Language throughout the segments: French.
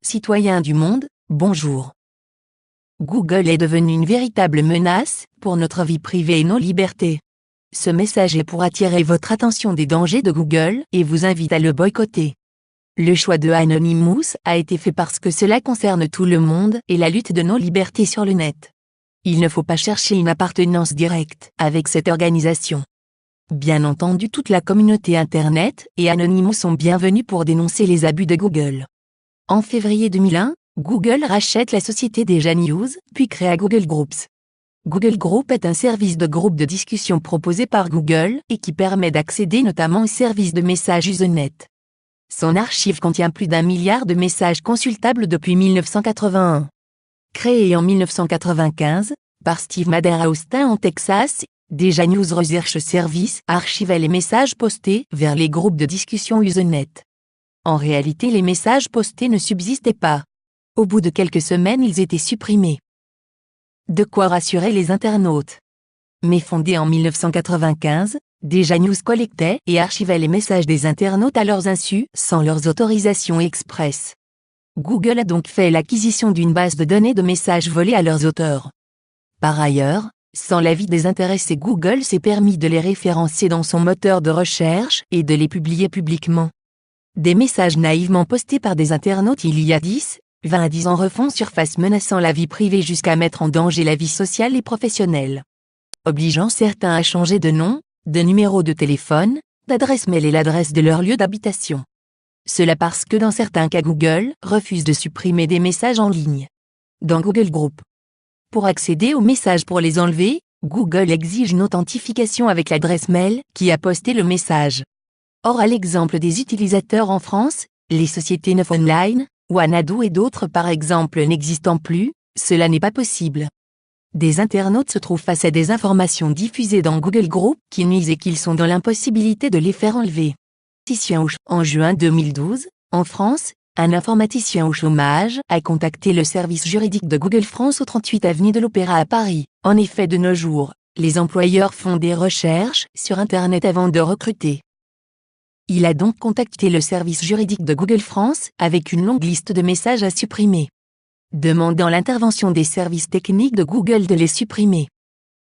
citoyens du monde, bonjour. Google est devenu une véritable menace pour notre vie privée et nos libertés. Ce message est pour attirer votre attention des dangers de Google et vous invite à le boycotter. Le choix de Anonymous a été fait parce que cela concerne tout le monde et la lutte de nos libertés sur le net. Il ne faut pas chercher une appartenance directe avec cette organisation. Bien entendu, toute la communauté Internet et Anonymous sont bienvenus pour dénoncer les abus de Google. En février 2001, Google rachète la société Déjà News, puis créa Google Groups. Google Group est un service de groupe de discussion proposé par Google et qui permet d'accéder notamment aux services de messages Usenet. Son archive contient plus d'1 milliard de messages consultables depuis 1981. Créé en 1995, par Steve Madder à Austin en Texas, Déjà News Research Service archivait les messages postés vers les groupes de discussion Usenet. En réalité, les messages postés ne subsistaient pas. Au bout de quelques semaines, ils étaient supprimés. De quoi rassurer les internautes. Mais fondé en 1995, Déjà News collectait et archivait les messages des internautes à leurs insus, sans leurs autorisations expresses. Google a donc fait l'acquisition d'une base de données de messages volés à leurs auteurs. Par ailleurs, sans l'avis des intéressés, Google s'est permis de les référencer dans son moteur de recherche et de les publier publiquement. Des messages naïvement postés par des internautes il y a 10, 20 à 10 ans refont surface, menaçant la vie privée jusqu'à mettre en danger la vie sociale et professionnelle. Obligeant certains à changer de nom, de numéro de téléphone, d'adresse mail et l'adresse de leur lieu d'habitation. Cela parce que dans certains cas Google refuse de supprimer des messages en ligne. Dans Google Group. Pour accéder aux messages pour les enlever, Google exige une authentification avec l'adresse mail qui a posté le message. Or à l'exemple des utilisateurs en France, les sociétés Neuf Online, Wanadoo et d'autres par exemple n'existant plus, cela n'est pas possible. Des internautes se trouvent face à des informations diffusées dans Google Group qui nuisent et qu'ils sont dans l'impossibilité de les faire enlever. En juin 2012, en France, un informaticien au chômage a contacté le service juridique de Google France au 38 avenue de l'Opéra à Paris. En effet, de nos jours, les employeurs font des recherches sur Internet avant de recruter. Il a donc contacté le service juridique de Google France avec une longue liste de messages à supprimer. Demandant l'intervention des services techniques de Google de les supprimer.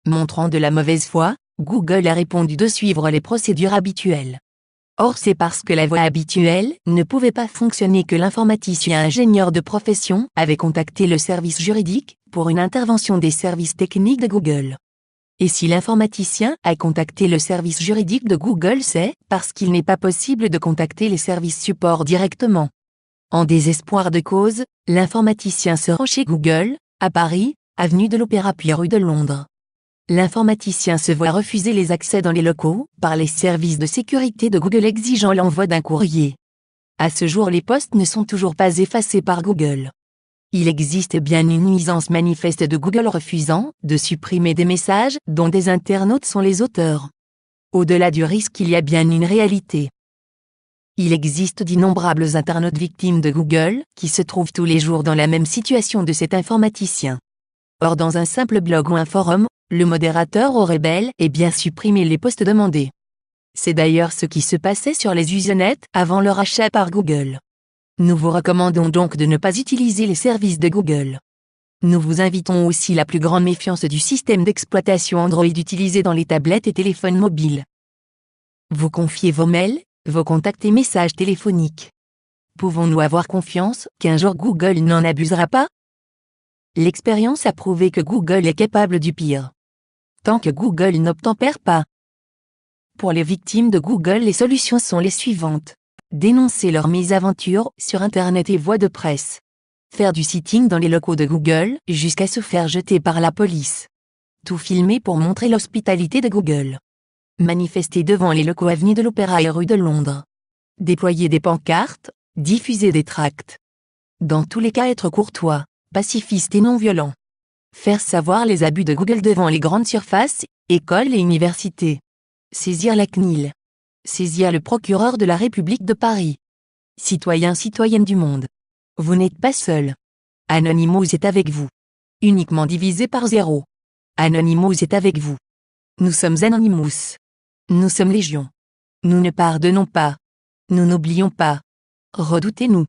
Montrant de la mauvaise foi, Google a répondu de suivre les procédures habituelles. Or c'est parce que la voie habituelle ne pouvait pas fonctionner que l'informaticien ingénieur de profession avait contacté le service juridique pour une intervention des services techniques de Google. Et si l'informaticien a contacté le service juridique de Google, c'est parce qu'il n'est pas possible de contacter les services support directement. En désespoir de cause, l'informaticien se rend chez Google, à Paris, avenue de l'Opéra puis rue de Londres. L'informaticien se voit refuser les accès dans les locaux par les services de sécurité de Google exigeant l'envoi d'un courrier. À ce jour, les postes ne sont toujours pas effacés par Google. Il existe bien une nuisance manifeste de Google refusant de supprimer des messages dont des internautes sont les auteurs. Au-delà du risque, il y a bien une réalité. Il existe d'innombrables internautes victimes de Google qui se trouvent tous les jours dans la même situation de cet informaticien. Or dans un simple blog ou un forum, le modérateur aurait bel et bien supprimé les posts demandés. C'est d'ailleurs ce qui se passait sur les Usenet avant leur achat par Google. Nous vous recommandons donc de ne pas utiliser les services de Google. Nous vous invitons aussi la plus grande méfiance du système d'exploitation Android utilisé dans les tablettes et téléphones mobiles. Vous confiez vos mails, vos contacts et messages téléphoniques. Pouvons-nous avoir confiance qu'un jour Google n'en abusera pas? L'expérience a prouvé que Google est capable du pire. Tant que Google n'obtempère pas. Pour les victimes de Google, les solutions sont les suivantes. Dénoncer leurs mésaventures sur Internet et voie de presse. Faire du sitting dans les locaux de Google jusqu'à se faire jeter par la police. Tout filmer pour montrer l'hospitalité de Google. Manifester devant les locaux avenue de l'Opéra et rue de Londres. Déployer des pancartes, diffuser des tracts. Dans tous les cas, être courtois, pacifiste et non violent. Faire savoir les abus de Google devant les grandes surfaces, écoles et universités. Saisir la CNIL. Saisir le procureur de la République de Paris. Citoyens, citoyennes du monde. Vous n'êtes pas seul. Anonymous est avec vous. Uniquement divisé par 0. Anonymous est avec vous. Nous sommes Anonymous. Nous sommes légion. Nous ne pardonnons pas. Nous n'oublions pas. Redoutez-nous.